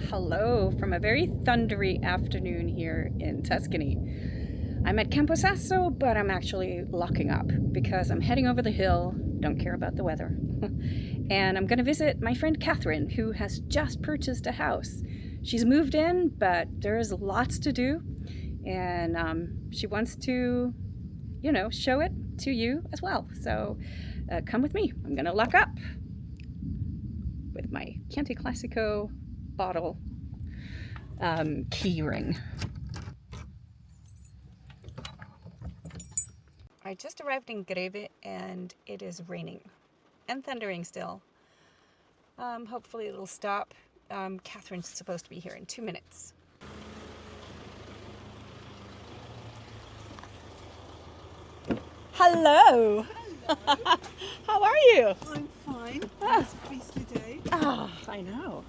Hello from a very thundery afternoon here in Tuscany. I'm at Camposasso, but I'm actually locking up because I'm heading over the hill, don't care about the weather. And I'm going to visit my friend Catherine, who has just purchased a house. She's moved in, but there's lots to do, and she wants to, show it to you as well. So come with me. I'm going to lock up with my Chianti Classico bottle key ring. I just arrived in Greve and it is raining and thundering still. Hopefully it'll stop. Catherine's supposed to be here in 2 minutes. Hello! Hello. How are you? I'm fine. It's a beastly day. I know.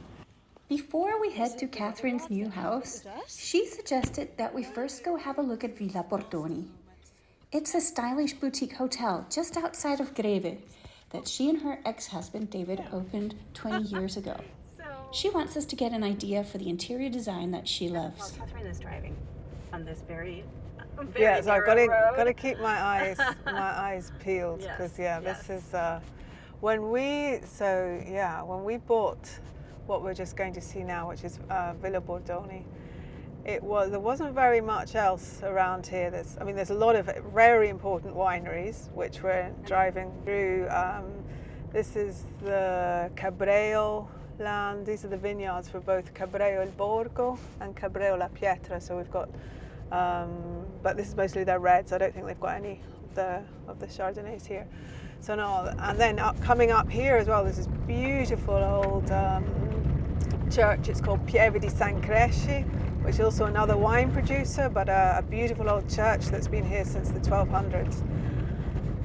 Before we head to Catherine's new house, she suggested that we first go have a look at Villa Bordoni. It's a stylish boutique hotel just outside of Greve that she and her ex-husband David opened 20 years ago. She wants us to get an idea for the interior design that she loves. Well, Catherine is driving on this very Yeah, so I've got road. to keep my eyes peeled because this is when we bought what we're just going to see now, which is Villa Bordoni. There wasn't very much else around here. There's a lot of very important wineries which we're driving through. This is the Cabreo land. These are the vineyards for both Cabreo il Borgo and Cabreo la Pietra. So we've got, but this is mostly their reds. I don't think they've got any of the Chardonnays here. So no, and then coming up here as well, there's this beautiful old church. It's called Pieve di San Cresci, which is also another wine producer, but a beautiful old church that's been here since the 1200s.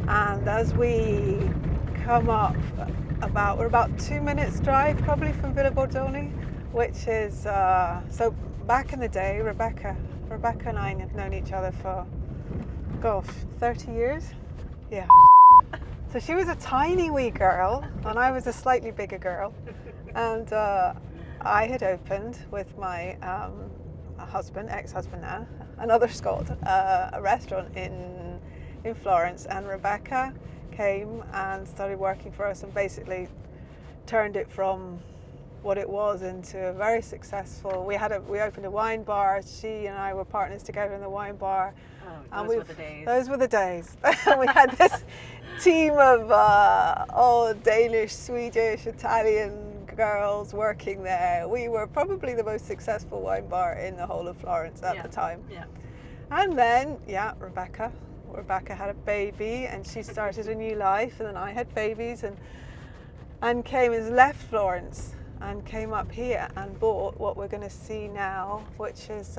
And as we come up, we're about 2 minutes drive probably from Villa Bordoni, which is, so back in the day, Rebecca and I have known each other for, 30 years? Yeah. So she was a tiny wee girl and I was a slightly bigger girl. And I had opened with my ex-husband now, another Scot, a restaurant in Florence, and Rebecca came and started working for us and basically turned it from what it was into a very successful. We opened a wine bar. She and I were partners together in the wine bar. Oh, those were the days. Those were the days. We had this team of Danish, Swedish, Italian girls working there. We were probably the most successful wine bar in the whole of Florence at the time. Yeah. And then, Rebecca had a baby and she started a new life, and then I had babies and came and left Florence and came up here and bought what we're going to see now, which is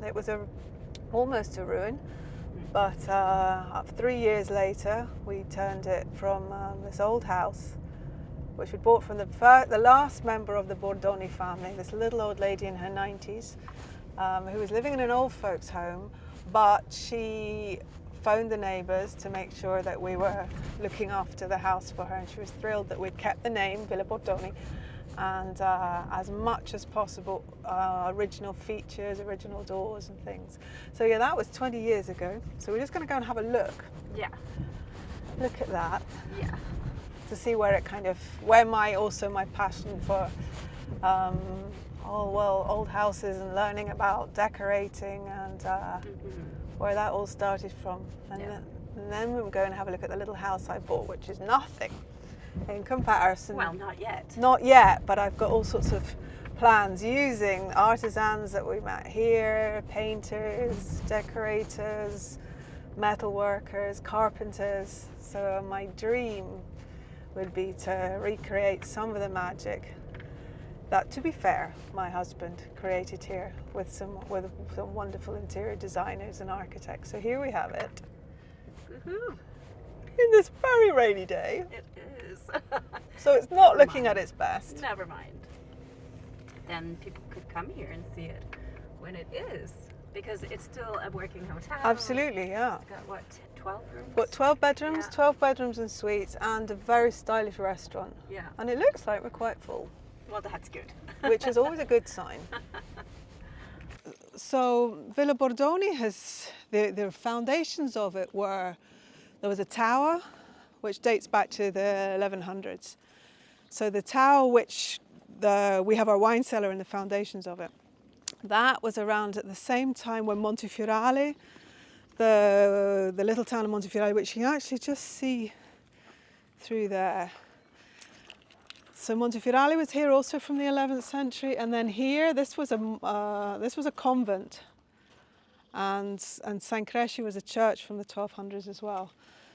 it was almost a ruin, but 3 years later we turned it from this old house which we bought from the last member of the Bordoni family, this little old lady in her 90s who was living in an old folks home, but she phoned the neighbours to make sure that we were looking after the house for her, and she was thrilled that we'd kept the name Villa Bordoni and as much as possible original features, original doors and things. So yeah, that was 20 years ago. So we're just going to go and have a look. Yeah. Look at that. Yeah. To see where my passion for old houses and learning about decorating and where that all started from. And then we were going to have a look at the little house I bought, which is nothing in comparison. Well, not yet. Not yet, but I've got all sorts of plans using artisans that we met here, painters, decorators, metal workers, carpenters. So my dream would be to recreate some of the magic that, to be fair, my husband created here with some wonderful interior designers and architects. So here we have it. Woohoo! In this very rainy day. It is. So it's not looking at its best. Never mind. Then people could come here and see it when it is, because it's still a working hotel. Absolutely, yeah. It's got what, 12 rooms? Got 12 bedrooms, Yeah. 12 bedrooms and suites, and a very stylish restaurant. Yeah. And it looks like we're quite full. Well, that's good. which is always a good sign. So Villa Bordoni has, the foundations of it were, there was a tower which dates back to the 1100s. So the tower which we have our wine cellar and the foundations of it, that was around at the same time when Montefiorale, the little town of Montefiorale, which you can actually just see through there. So Montefiorale was here also from the 11th century, and then here this was a convent, and San Cresci was a church from the 1200s as well.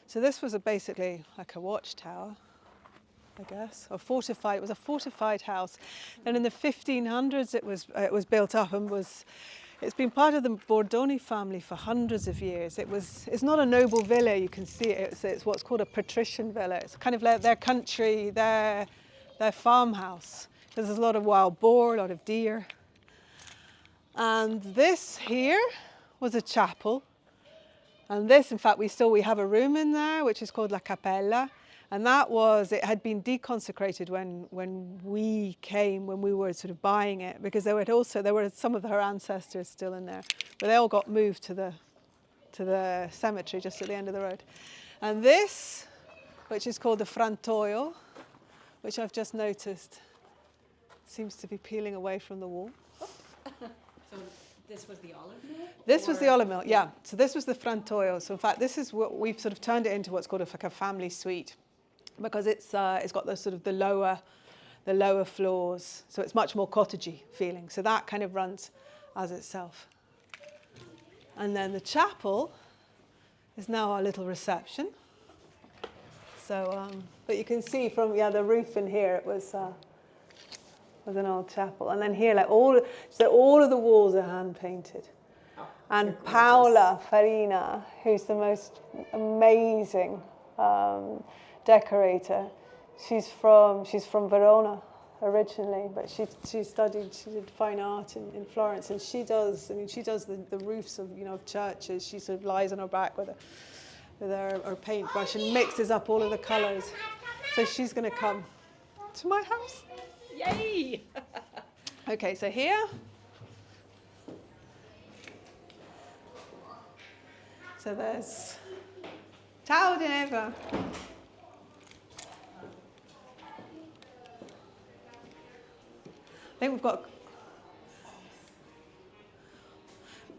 So this was basically like a watchtower, I guess, or fortified. It was a fortified house. Then in the 1500s it was built up and it's been part of the Bordoni family for hundreds of years. It's not a noble villa, you can see it. It's what's called a patrician villa. It's kind of like their country, their farmhouse. There's a lot of wild boar, a lot of deer. And this here was a chapel. And this, in fact, we have a room in there, which is called La Cappella. And it had been deconsecrated when we came, when we were sort of buying it, because there were some of her ancestors still in there, but they all got moved to the cemetery just at the end of the road. And this, which is called the frantoio, which I've just noticed seems to be peeling away from the wall. So this was the olive mill? This was the olive mill, yeah. So this was the frantoio. So in fact, this is what we've sort of turned it into, what's called a family suite, because it's got the sort of the lower floors, so it's much more cottagey feeling. So that kind of runs as itself. And then the chapel is now our little reception. So, but you can see from the roof in here, it was an old chapel. And then here, all of the walls are hand painted. Oh, and Paola Farina, who's the most amazing decorator, she's from Verona originally, but she did fine art in Florence, and she does the roofs of churches. She sort of lies on her back with her paintbrush and mixes up all of the colours. So she's going to come to my house. Yay! Okay, so here. So there's Ciao Geneva. I think we've got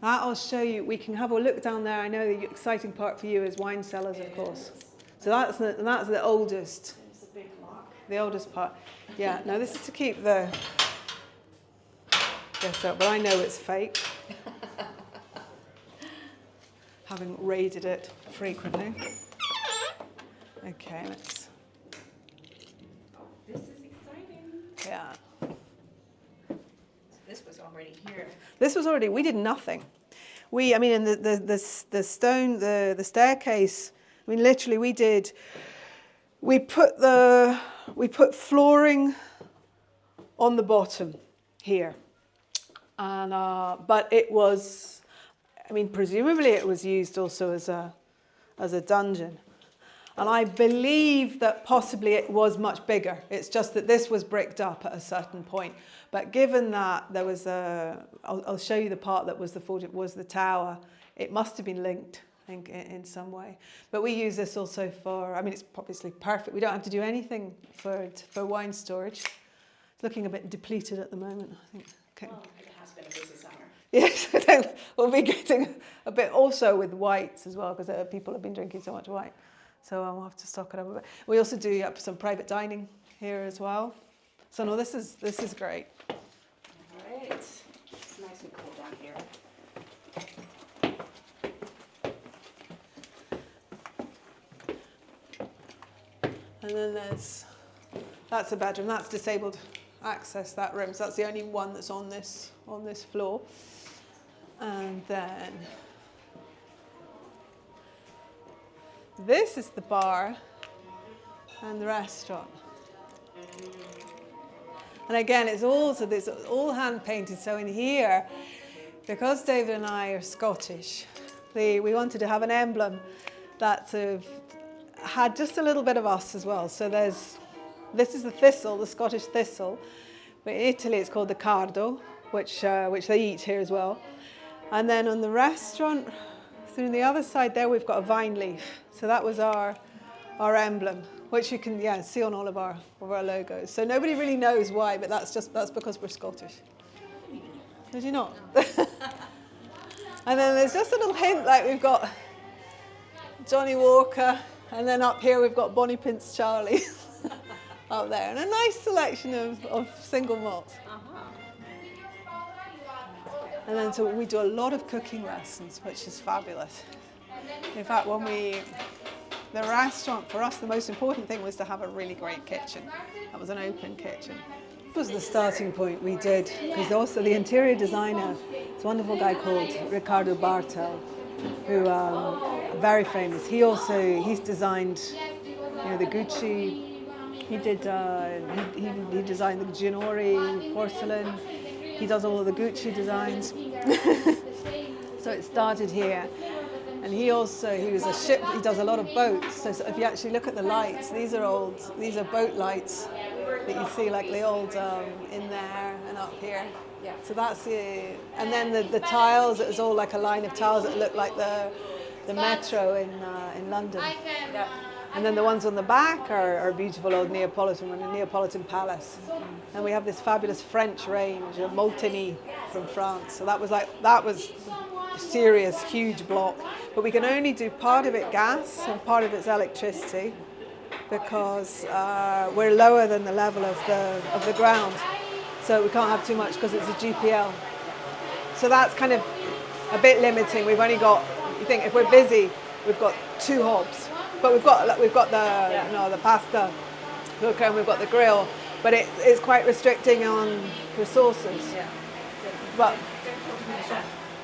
that. I'll show you. We can have a look down there. I know the exciting part for you is wine cellars, of course. So that's the oldest. It's a big lock. The oldest part. Yeah. Now this is to keep the this up, but I know it's fake. Having raided it frequently. Okay, let's. Oh, this is exciting. Yeah. This was already here. This was already, we did nothing. In the stone, the staircase, literally we put flooring on the bottom here. And, but it was, presumably it was used also as a dungeon. And I believe that possibly it was much bigger. It's just that this was bricked up at a certain point. But given that there was I'll show you the part that was the tower. It must have been linked, I think, in some way. But we use this also for, it's obviously perfect. We don't have to do anything for wine storage. It's looking a bit depleted at the moment, I think. Okay. Well, it has been a busy summer. Yes, I think we'll be getting a bit also with whites as well, because people have been drinking so much white. So I'll have to stock it up a bit. We also do some private dining here as well. So no, this is great. All right. It's nice and cool down here. And then that's a bedroom. That's disabled access, that room. So that's the only one that's on this floor. And then this is the bar and the restaurant. And again, it's all hand painted. So in here, because David and I are Scottish, we wanted to have an emblem that sort of had just a little bit of us as well. So this is the thistle, the Scottish thistle, But in Italy it's called the cardo, which they eat here as well. And then on the restaurant, through the other side there, we've got a vine leaf. So that was our emblem, which you can see on all of our logos. So nobody really knows why, but that's because we're Scottish. Did you not? And then there's just a little hint, like we've got Johnny Walker, and then up here we've got Bonnie Prince Charlie up there, and a nice selection of single malts. And then so we do a lot of cooking lessons, which is fabulous. In fact, the restaurant, for us, the most important thing was to have a really great kitchen. That was an open kitchen. It was the starting point we did, because also the interior designer, this wonderful guy called Riccardo Bartel, who very famous. He's designed, the Gucci. He designed the Ginori porcelain. He does all of the Gucci designs. So it started here. And he was a ship, he does a lot of boats. So if you actually look at the lights, these are boat lights that you see, like the old in there and up here. Yeah. So that's and then the tiles, it was all like a line of tiles that looked like the metro in London. Yeah. And then the ones on the back are beautiful old Neapolitan palace. And we have this fabulous French range, a Molteni from France. So that was a serious, huge block. But we can only do part of it gas and part of it's electricity, because we're lower than the level of the ground. So we can't have too much because it's a GPL. So that's kind of a bit limiting. We've only got, you think if we're busy, we've got 2 hobs. But we've got the pasta cooker and we've got the grill, but it's quite restricting on resources. Yeah. But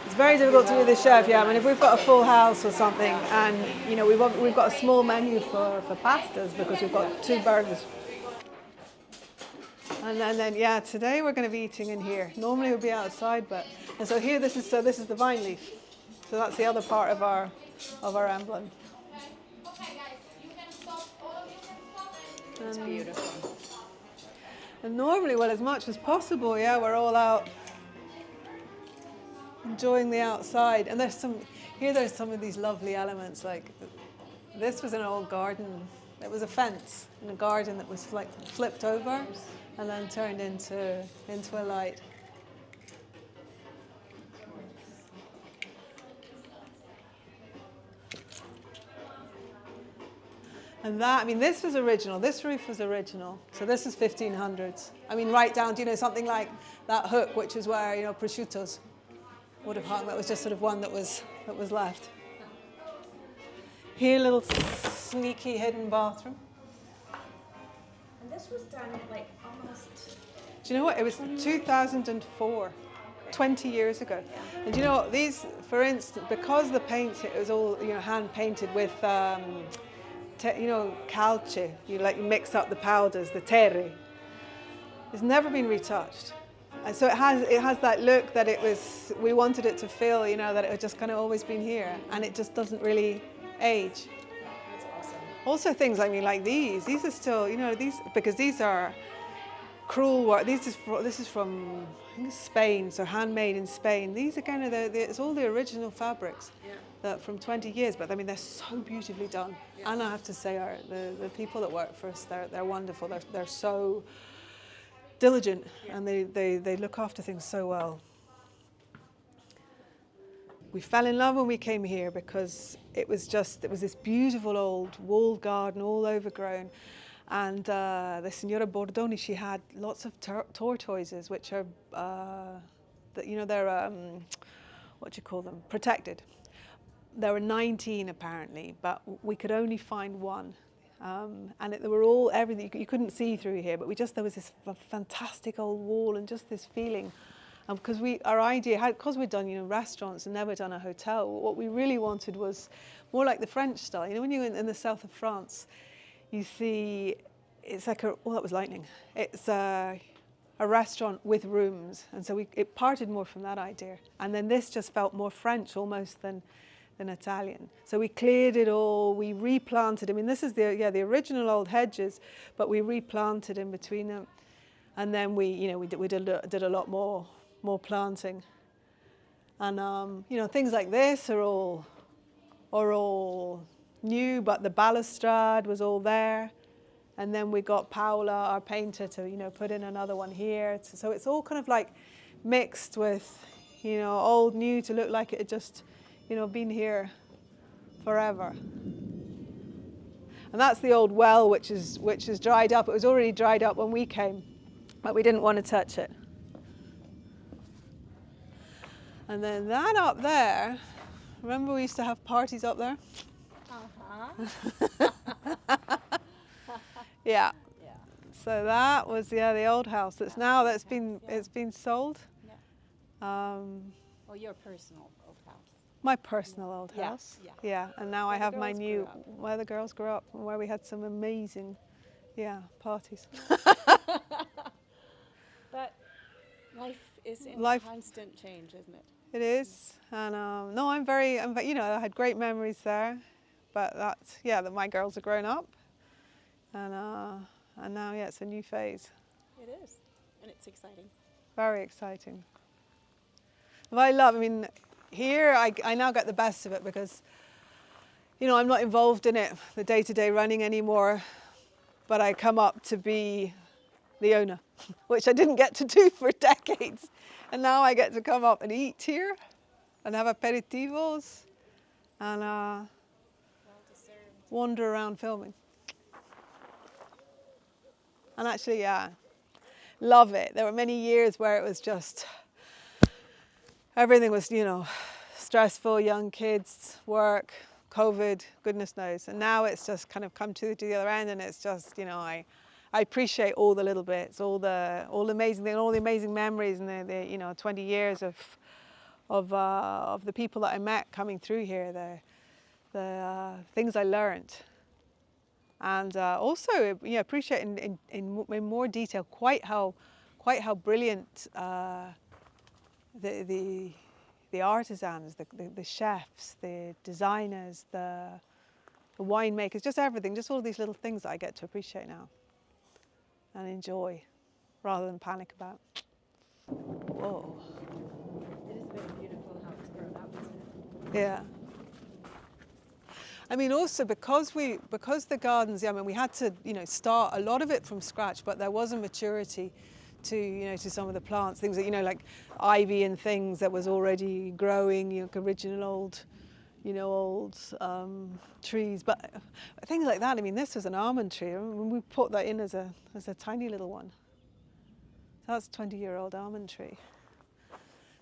it's very difficult to be the chef. Yeah, I mean, if we've got a full house or something, and we've got a small menu for pastas because we've got 2 burgers. And then today we're going to be eating in here. Normally we'll be outside, and so here this is the vine leaf. So that's the other part of our emblem. It's beautiful. And normally, as much as possible, we're all out enjoying the outside. And there's some of these lovely elements, like this was an old garden. It was a fence in a garden that was flipped over and then turned into a light. And this was original. This roof was original. So this is 1500s. I mean, right down to, something like that hook, which is where, prosciuttos would have hung. That was just sort of one that was left. Here, a little sneaky hidden bathroom. And this was done almost... Do you know what? It was 2004, 20 years ago. Yeah. And do you know what? These, for instance, because the paint, it was all, hand painted with... calce, you mix up the powders, the terre. It's never been retouched. And so it has that look that we wanted it to feel, that it had just kind of always been here, and it just doesn't really age. That's awesome. Also things, like these are still, because these are cruel work. This is from, I think, Spain, so handmade in Spain. These are kind of it's all the original fabrics. Yeah. From 20 years, but they're so beautifully done. Yeah. And I have to say, the people that work for us, they're wonderful. They're so diligent, and they look after things so well. We fell in love when we came here because it was this beautiful old walled garden, all overgrown. And the Signora Bordoni, she had lots of tortoises, which are, they're, what do you call them, protected. There were 19 apparently, but we could only find 1. And they were all, everything, you couldn't see through here, but there was this fantastic old wall and just this feeling. Because our idea, because we'd done, restaurants and never done a hotel, what we really wanted was more like the French style. When you're in the south of France, you see, it's like that was lightning. It's a restaurant with rooms. And so it parted more from that idea. And then this just felt more French almost than Italian. So we cleared it all, we replanted. This is the original old hedges, but we replanted in between them. And then we did a lot more planting. And things like this are all new, but the balustrade was all there. And then we got Paula, our painter, to put in another one here. So it's all kind of like mixed with old, new, to look like it had just been here forever. And that's the old well, which is dried up. It was already dried up when we came, but we didn't want to touch it. And then that up there, remember we used to have parties up there? Yeah. Yeah. So that was the old house. It's been sold. Yeah. Well, your personal old house. My personal old Yeah, house. yeah. Yeah. And now I Where the have my girls new, grew up. where the girls grew up and where we had some amazing, parties. But life is in constant change, isn't it? It is. And no, I had great memories there. But that my girls are grown up. And now, it's a new phase. It is, and it's exciting. Very exciting. Here I now get the best of it because, I'm not involved in it, the day-to-day running anymore, but I come up to be the owner, which I didn't get to do for decades. And now I get to come up and eat here and have aperitivos and wander around filming. And actually, love it. There were many years where it was just, everything was, stressful, young kids, work, COVID, goodness knows. And now it's just kind of come to the other end, and it's just, I appreciate all the little bits, all the amazing things, all the amazing memories, and the 20 years of the people that I met coming through here, the things I learned. And also, appreciate in more detail quite how brilliant the artisans, the chefs, the designers, the winemakers, just everything, just all these little things that I get to appreciate now and enjoy, rather than panic about. Whoa. It is very beautiful how it's grown up, isn't it? Yeah. Also because the gardens, we had to, start a lot of it from scratch, but there was a maturity to some of the plants, things that, like ivy and things that was already growing, original old trees, but things like that. This was an almond tree. We put that in as a tiny little one. So that's a 20-year-old almond tree.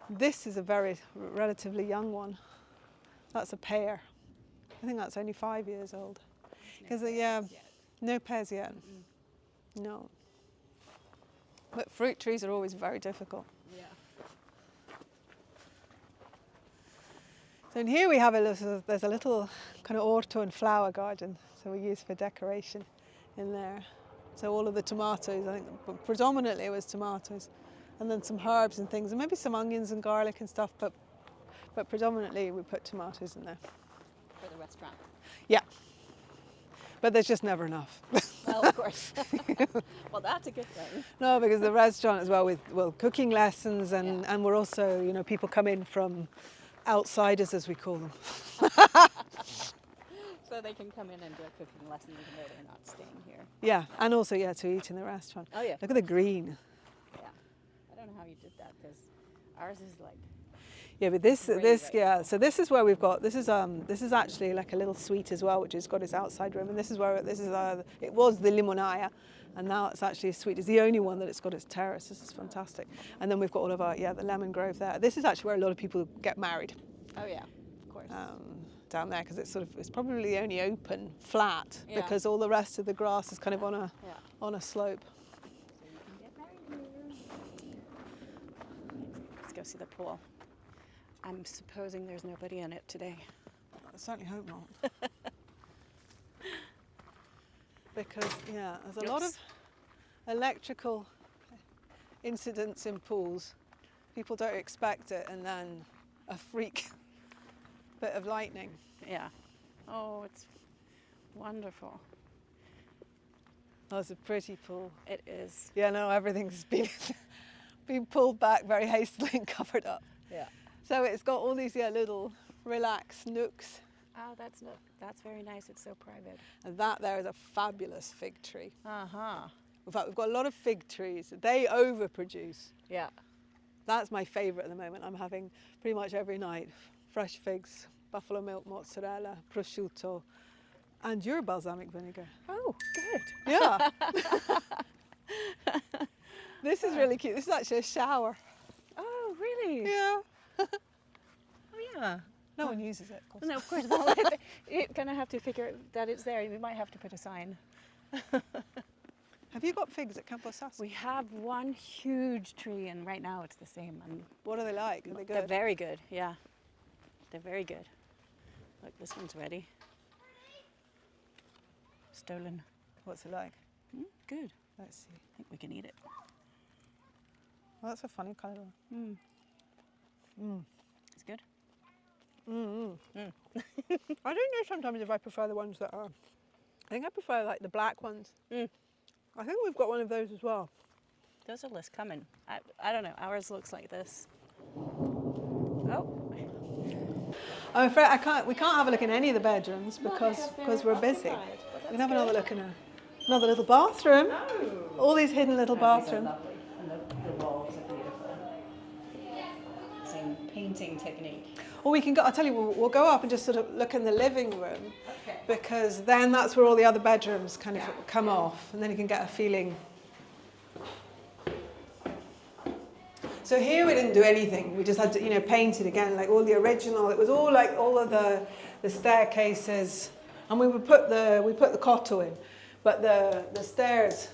This is a very relatively young one. That's a pear. I think that's only 5 years old. Because no pears yet. Mm-mm. No. But fruit trees are always very difficult. Yeah. So in here we have there's a little kind of orto and flower garden, so we use for decoration in there. So all of the tomatoes, I think predominantly it was tomatoes, and then some herbs and things, and maybe some onions and garlic and stuff, but predominantly we put tomatoes in there. For the restaurant. Yeah. But there's just never enough. Well, of course. Well, that's a good thing. No, because the restaurant as well with cooking lessons and we're also, people come in from outsiders, as we call them. So they can come in and do a cooking lesson even though they're not staying here. Yeah, and also, to eat in the restaurant. Oh, yeah. Look at the green. Yeah. I don't know how you did that because ours is like... Yeah, but so this is where we've got, this is actually like a little suite as well, which has got its outside room, and it was the Limonaya, and now it's actually a suite. It's the only one that it's got its terrace. This is fantastic. And then we've got all of our, the lemon grove there. This is actually where a lot of people get married. Oh yeah, of course. Down there, because it's probably the only open flat, because all the rest of the grass is kind of on a slope. So you can get married here. Let's go see the pool. I'm supposing there's nobody in it today. I certainly hope not. Because, there's a lot of electrical incidents in pools. People don't expect it, and then a freak bit of lightning. Yeah. Oh, it's wonderful. Oh, it's a pretty pool. It is. Yeah, no, everything's been pulled back very hastily and covered up. Yeah. So it's got all these little relaxed nooks. Oh, that's very nice. It's so private. And that there is a fabulous fig tree. Uh-huh. In fact, we've got a lot of fig trees. They overproduce. Yeah. That's my favourite at the moment. I'm having pretty much every night fresh figs, buffalo milk mozzarella, prosciutto, and your balsamic vinegar. Oh, good. Yeah. This is really cute. This is actually a shower. Oh, really? Yeah. Oh, yeah. No one uses it, of course. No, of course. Well, you're going to have to figure that it's there. We might have to put a sign. Have you got figs at Campo Sasso? We have one huge tree, and right now it's the same. And What are they like? Are they they're good? very good, yeah. They're very good. Look, this one's ready. Stolen. What's it like? Good. Let's see. I think we can eat it. Well, that's a funny colour. It's good. I don't know sometimes if I prefer the ones that are... I think I prefer like the black ones. I think we've got one of those as well. Those are less common. I don't know. Ours looks like this. Oh. I'm afraid we can't have a look in any of the bedrooms because we're busy. We can have another look in another little bathroom. Oh. All these hidden little bathrooms. Lovely. And the walls are beautiful. Same painting technique. Or we can go, I'll tell you, we'll go up and just sort of look in the living room, Okay. because then that's where all the other bedrooms kind of come off, and then you can get a feeling. So here we didn't do anything. We just had to, paint it again, like all the original. It was all like all of the staircases, and we put the cotto in, but the stairs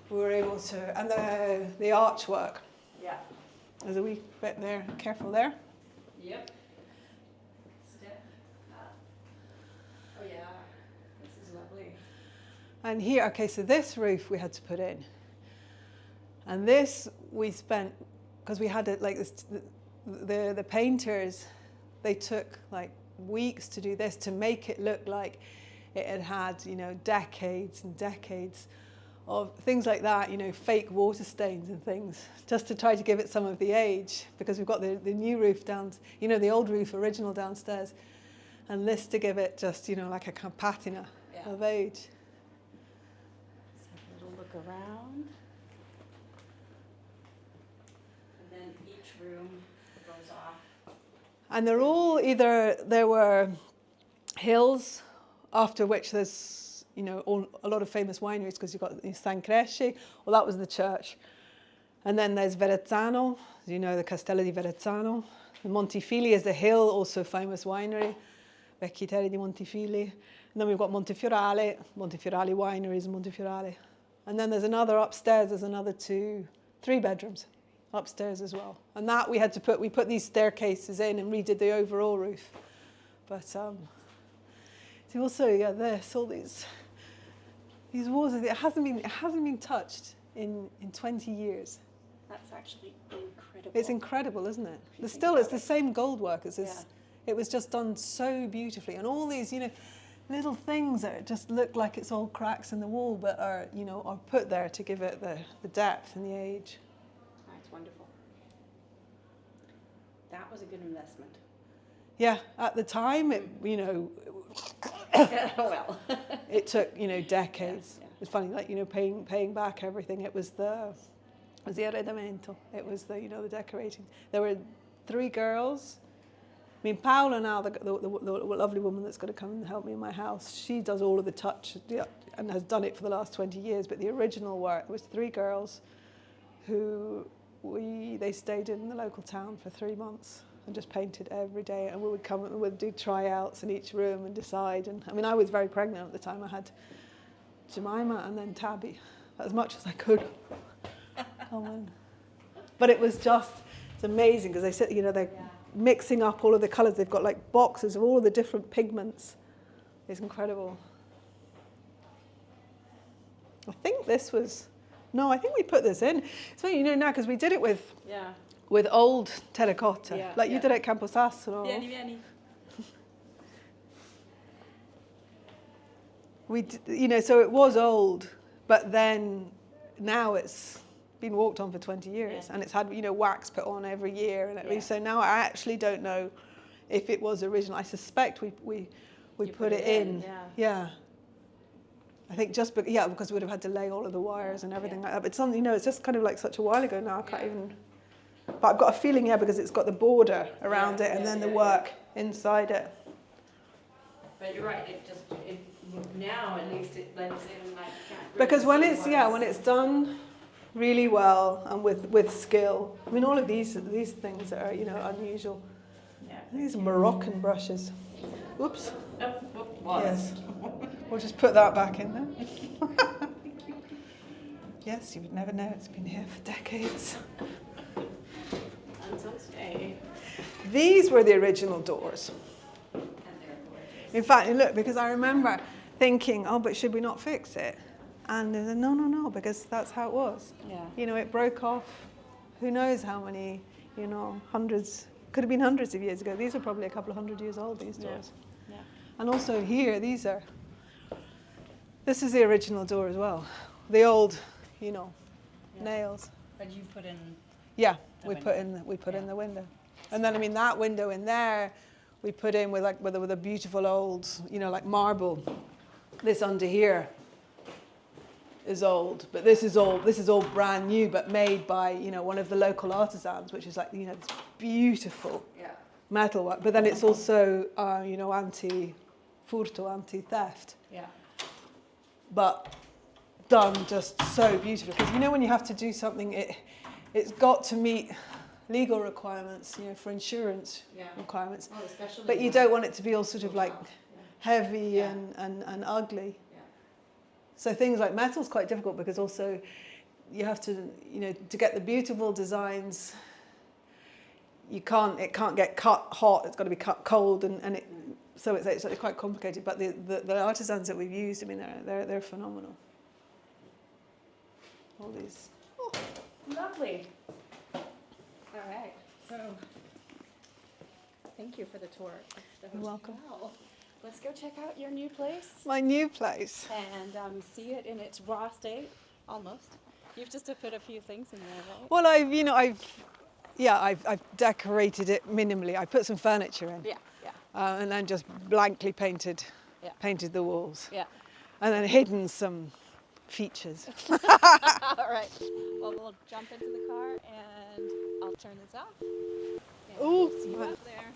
we were able to, and the archwork. Yeah. There's a wee bit there. Careful there. Yep. Oh yeah, this is lovely. And here, okay, so this roof we had to put in, and this we spent, because we had it like this. The painters, they took like weeks to do this to make it look like it had decades and decades of things like that, fake water stains and things, just to try to give it some of the age, because we've got the new roof down, the old roof original downstairs, and this to give it just, like a kind of patina of age. Let's have a little look around. And then each room goes off. And they're all there were hills, after which there's a lot of famous wineries, because you've got San Cresci, well, that was the church. And then there's Verrazzano, the Castello di Verrazzano. The Montifili is the hill, also famous winery, Vecchi Terri di Montifili. And then we've got Montefiorale wineries, Montefiorale. And then there's another upstairs, there's another 3 bedrooms upstairs as well. And that we put these staircases in and redid the overall roof. But see also, all these walls, it hasn't been touched in 20 years. That's actually incredible. It's incredible, isn't it? It's the same gold work as this. It was just done so beautifully, and all these, little things that just look like it's all cracks in the wall, but are put there to give it the depth and the age. That's wonderful. That was a good investment. Yeah, at the time, Well. it took decades. Yeah. It's funny, like paying back everything. It was the arredamento. It was the decorating. There were 3 girls. I mean, Paola now, the lovely woman that's going to come and help me in my house, she does all of the touch and has done it for the last 20 years. But the original work, there was 3 girls who they stayed in the local town for 3 months and just painted every day. And we would come and we'd do tryouts in each room and decide. And I mean, I was very pregnant at the time. I had Jemima and then Tabby, as much as I could. But it was it's amazing, because they said, they're mixing up all of the colours. They've got like boxes of all of the different pigments. It's incredible. I think we put this in. It's funny, now, because we did it with old terracotta, you did at Campo Sasso. Vieni. We, so it was old, But then now it's been walked on for 20 years, and it's had, you know, wax put on every year, and so now I actually don't know if it was original. I suspect we put it in. Yeah. I think just because we would have had to lay all of the wires and everything like that. But it's something, you know, it's just kind of like such a while ago now. I can't even. But I've got a feeling, because it's got the border around it and then the work inside it. But you're right. Now at least it blends in like. Because when it's done really well and with skill. I mean, all of these things are, you know, unusual. Yeah. These are Moroccan brushes. Oops. Oh, yes. We'll just put that back in there. Yes, you would never know. It's been here for decades. Until today. These were the original doors. And they're gorgeous. In fact, look, because I remember thinking, oh, but should we not fix it? And they said, no, because that's how it was. Yeah. You know, it broke off, who knows how many, you know, hundreds, could have been hundreds of years ago. These are probably a couple of 100 years old, these doors. Yeah. And also here, this is the original door as well. The old, you know, nails. But you put in. Yeah, The we window. put in the window. And then, I mean, that window in there, we put in with a beautiful old, you know, like marble. This under here is old, but this is all brand new, but made by, you know, one of the local artisans, which is like, you know, this beautiful metal work. But then it's also, you know, anti-furto, anti-theft. Yeah. But done just so beautifully. Because, you know, when you have to do something, it's got to meet legal requirements, you know, for insurance requirements. Oh, especially. But you don't want it to be all sort of like heavy and ugly. So things like metal's quite difficult, because also you have to, you know, to get the beautiful designs, it can't get cut hot, it's got to be cut cold, so it's actually quite complicated. But the artisans that we've used, I mean, they're phenomenal. All these. Oh, lovely. All right. So thank you for the tour. You're welcome. Wow. Let's go check out your new place My new place. and see it in its raw state, almost. You've just put a few things in there, right? Well, I've decorated it minimally. I put some furniture in. Yeah. And then just blankly painted the walls. Yeah. And then hidden some features. All right. Well, we'll jump into the car and I'll turn this off. And Ooh, we'll see you my- out there.